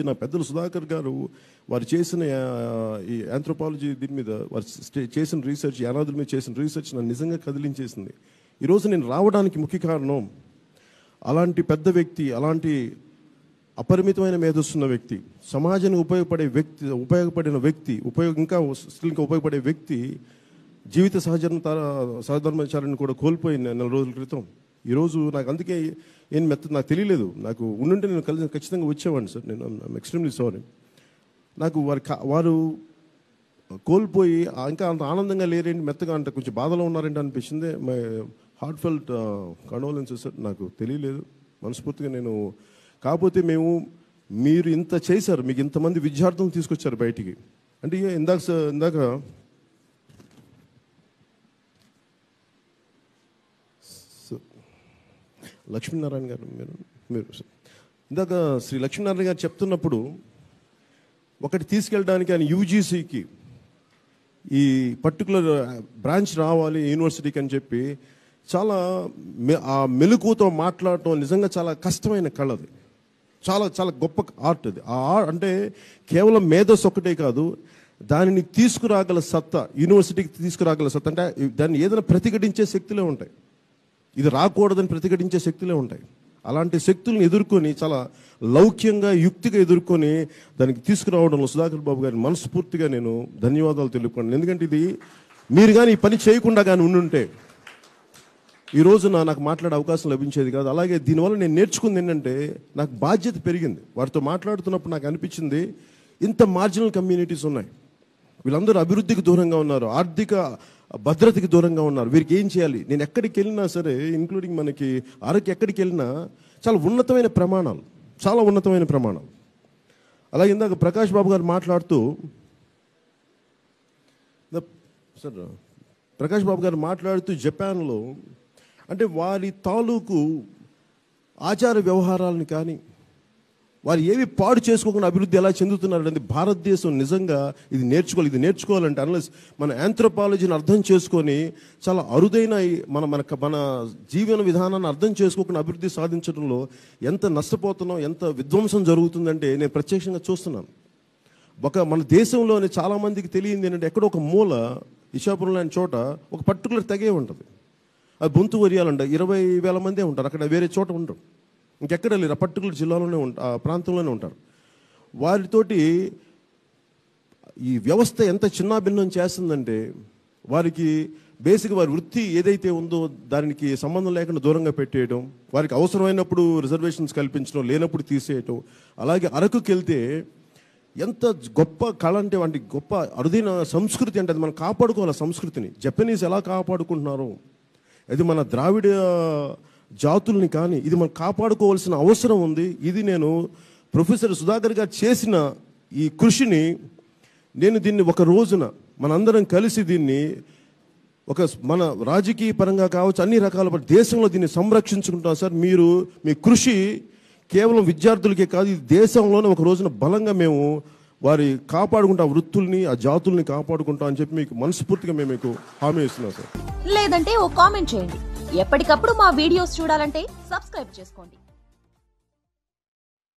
నా పెద్దలు సుధాకర్ గారు వారు చేసిన ఈ ఆంథ్రోపాలజీ దీని మీద వారు చేసిన రీసెర్చ్, యానాదుల మీద చేసిన రీసెర్చ్ నన్ను నిజంగా కదిలించేసింది. ఈరోజు నేను రావడానికి ముఖ్య కారణం అలాంటి పెద్ద వ్యక్తి, అలాంటి అపరిమితమైన మేధస్సున్న వ్యక్తి, సమాజానికి ఉపయోగపడిన వ్యక్తి, ఇంకా ఉపయోగపడే వ్యక్తి జీవిత సహధర్మచారిని కూడా కోల్పోయింది నెల రోజుల క్రితం. ఈరోజు నాకు అందుకే నాకు తెలియలేదు. నాకు ఉండుంటే నేను ఖచ్చితంగా వచ్చేవాడిని సార్. నేను ఎక్స్ట్రీమ్లీ సారీ. నాకు వారు కోల్పోయి ఇంకా అంత ఆనందంగా లేరేంటి, మెత్తగా అంటే కొంచెం బాధలో ఉన్నారేంటి అనిపించింది. My heart felt condolences sir. నాకు తెలియలేదు మనస్ఫూర్తిగా. నేను కాకపోతే మీరు ఇంత చేశారు, మీకు ఇంతమంది విద్యార్థులను తీసుకొచ్చారు బయటికి. అంటే ఇందాక లక్ష్మీనారాయణ గారు మీరు ఇందాక శ్రీ లక్ష్మీనారాయణ గారు చెప్తున్నప్పుడు ఒకటి తీసుకెళ్ళడానికి ఆయన యూజీసీకి ఈ పర్టికులర్ బ్రాంచ్ రావాలి యూనివర్సిటీకి అని చెప్పి చాలా ఆ మెలకువతో మాట్లాడటం నిజంగా చాలా కష్టమైన కళ. అది చాలా చాలా గొప్ప ఆర్ట్. అది అంటే కేవలం మేధస్సు ఒకటే కాదు, దానిని తీసుకురాగల సత్తా, యూనివర్సిటీకి తీసుకురాగల సత్తా, అంటే దాన్ని ఏదైనా ప్రతిఘటించే శక్తులే ఉంటాయి, ఇది రాకూడదని ప్రతిఘటించే శక్తులే ఉంటాయి. అలాంటి శక్తులను ఎదుర్కొని చాలా లౌక్యంగా, యుక్తిగా ఎదుర్కొని దానికి తీసుకురావడంలో సుధాకర్ బాబు గారిని మనస్ఫూర్తిగా నేను ధన్యవాదాలు తెలుపుకున్నాను. ఎందుకంటే ఇది మీరు కానీ ఈ పని చేయకుండా కానీ ఉండుంటే ఈరోజు నాకు మాట్లాడే అవకాశం లభించేది కాదు. అలాగే దీనివల్ల నేను నేర్చుకుంది ఏంటంటే నాకు బాధ్యత పెరిగింది. వారితో మాట్లాడుతున్నప్పుడు నాకు అనిపించింది, ఇంత మార్జినల్ కమ్యూనిటీస్ ఉన్నాయి, వీళ్ళందరూ అభివృద్ధికి దూరంగా ఉన్నారు, ఆర్థిక భద్రతకి దూరంగా ఉన్నారు, వీరికి ఏం చేయాలి? నేను ఎక్కడికి వెళ్ళినా సరే, ఇంక్లూడింగ్ మనకి అరకు ఎక్కడికి వెళ్ళినా చాలా ఉన్నతమైన ప్రమాణాలు. అలాగే ఇందాక ప్రకాష్ బాబు గారు మాట్లాడుతూ జపాన్లో అంటే వారి తాలూకు ఆచార వ్యవహారాలను కానీ వారు ఏవి పాడు చేసుకోకుండా అభివృద్ధి ఎలా చెందుతున్నారు అనేది భారతదేశం నిజంగా ఇది నేర్చుకోవాలంటే అన్లెస్ మన ఆంథ్రోపాలజీని అర్థం చేసుకొని చాలా అరుదైన మన జీవన విధానాన్ని అర్థం చేసుకోకుండా అభివృద్ధి సాధించడంలో ఎంత నష్టపోతున్నాం, ఎంత విధ్వంసం జరుగుతుందంటే నేను ప్రత్యక్షంగా చూస్తున్నాను. మన దేశంలోనే చాలామందికి తెలియంది ఏంటంటే ఎక్కడో ఒక మూల ఇషాపురం లాంటి చోట ఒక పర్టికులర్ తెగే ఉంటుంది, అది బొంతు వరియాలంట 20,000 మందే ఉంటారు, అక్కడ వేరే చోట ఉండరు, ఇంకెక్కడ లేరు, ఆ పర్టికులర్ జిల్లాలోనే ఆ ప్రాంతంలోనే ఉంటారు. వారితోటి ఈ వ్యవస్థ ఎంత చిన్నాభిన్నం చేస్తుందంటే వారికి బేసిక్ వారి వృత్తి ఏదైతే ఉందో దానికి సంబంధం లేకుండా దూరంగా పెట్టేయడం, వారికి అవసరమైనప్పుడు రిజర్వేషన్స్ కల్పించడం, లేనప్పుడు తీసేయటం. అలాగే అరకుకి వెళ్తే ఎంత గొప్ప కళ అంటే వంటి గొప్ప అరుదైన సంస్కృతి అంటే అది మనం కాపాడుకోవాలి. సంస్కృతిని జపనీస్ ఎలా కాపాడుకుంటున్నారో అది మన ద్రావిడ జాతుల్ని కానీ ఇది మనం కాపాడుకోవాల్సిన అవసరం ఉంది. ఇది నేను ప్రొఫెసర్ సుధాకర్ గారు చేసిన ఈ కృషిని దీన్ని ఒక రోజున మనందరం కలిసి దీన్ని మన రాజకీయ పరంగా కావచ్చు, అన్ని రకాల దేశంలో దీన్ని సంరక్షించుకుంటాం సార్. మీ కృషి కేవలం విద్యార్థులకే కాదు, ఈ దేశంలోనే ఒక రోజున బలంగా మేము వారి కాపాడుకుంటాం, వృత్తుల్ని ఆ జాతుల్ని కాపాడుకుంటాం అని చెప్పి మీకు మనస్ఫూర్తిగా మేము మీకు హామీ ఇస్తున్నాం సార్. లేదంటే ఓ కామెంట్ చేయండి. ఎప్పటికప్పుడు మా వీడియోస్ చూడాలంటే సబ్స్క్రైబ్ చేసుకోండి.